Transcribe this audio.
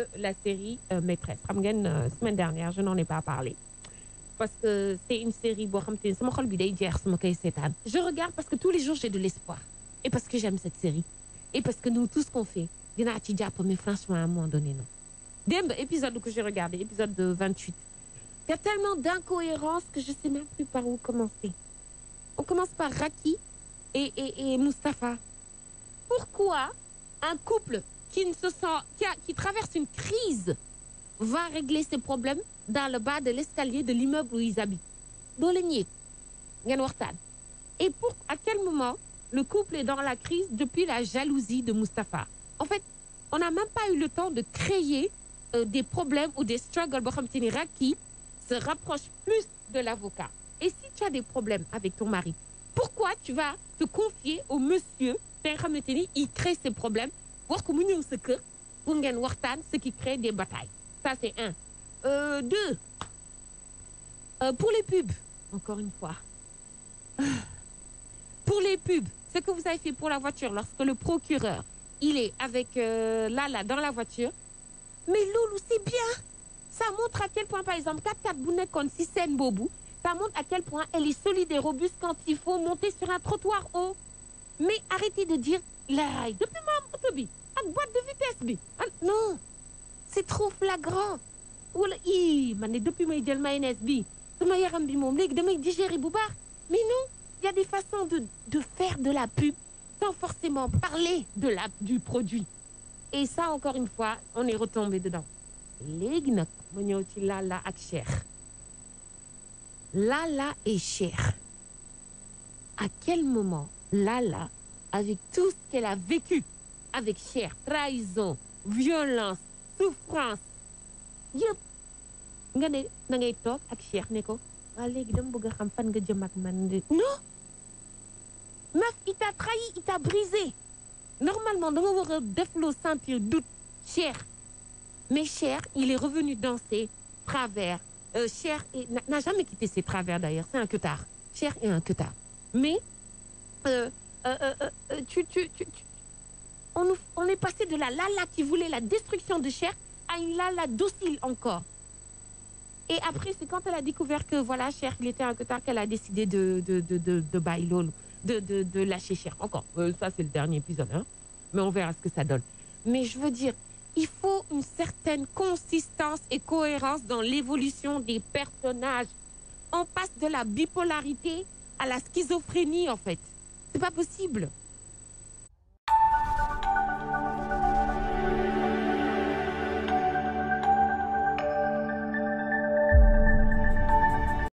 de la série Maîtresse. Xam ngeen semaine dernière je n'en ai pas parlé parce que c'est une série boo xam te ne sama xol bi day jeex sama koy seetaan. Je regarde parce que tous les jours j'ai de l'espoir et parce que j'aime cette série et parce que nous tout ce qu'on fait dinaa ci jàpp mais franchement à un moment donné non. Démb épisode que j'ai regardé épisode de 28. Il y a tellement d'incohérences que je ne sais même plus par où commencer. On commence par Racky et Mustapha. Pourquoi un couple qui ne se sent, qui traverse une crise va régler ses problèmes dans le bas de l'escalier de l'immeuble où ils habitent? Et à quel moment le couple est dans la crise depuis la jalousie de Mustapha? En fait, on n'a même pas eu le temps de créer des problèmes ou des struggles. Racky se rapproche plus de l'avocat. Et si tu as des problèmes avec ton mari, pourquoi tu vas te confier au monsieur? Il crée ses problèmes. Ce qui crée des batailles. Ça, c'est un. Deux. Pour les pubs, encore une fois. Pour les pubs, ce que vous avez fait pour la voiture, lorsque le procureur, il est avec Lala dans la voiture, mais Loulou, c'est bien. Ça montre à quel point, par exemple, 4x4 Bounek comme si c'est Bobou, ça montre à quel point elle est solide et robuste quand il faut monter sur un trottoir haut. Mais arrêtez de dire, là, depuis ma autobi, à boîte de vitesse, bi. Non, c'est trop flagrant. Depuis ma idée mayonnaise, bi, ma yaram bi mom, légui damay digérer bu baax. Mais non, il y a des façons de faire de la pub sans forcément parler du produit. Et ça, encore une fois, on est retombé dedans. Légui nak ma ñëw ci Lala ak Cheikh. Lala et Cheikh. À quel moment Lala, avec tout ce qu'elle a vécu avec Cheikh, trahison, violence, souffrance, yëpp nga ne da ngay toog ak Cheikh ne ko waa léegi dama bëgg a xam fan nga jëm ak man de. Non, meuf, il t'a trahi, il t'a brisé. Normalement da nga war a defloo sentir doute Cheikh. Mais Cheikh, il est revenu dans ses travers. Cheikh n'a jamais quitté ses travers d'ailleurs, c'est un queutard. Cheikh est un queutard. Mais on est passé de la Lala qui voulait la destruction de Cheikh à une Lala docile encore. Et après, c'est quand elle a découvert que voilà, Cheikh, il était un queutard, qu'elle a décidé de bailler, de lâcher Cheikh. Encore, ça c'est le dernier épisode, hein. Mais on verra ce que ça donne. Mais je veux dire, il faut une certaine consistance et cohérence dans l'évolution des personnages. On passe de la bipolarité à la schizophrénie, en fait. C'est pas possible.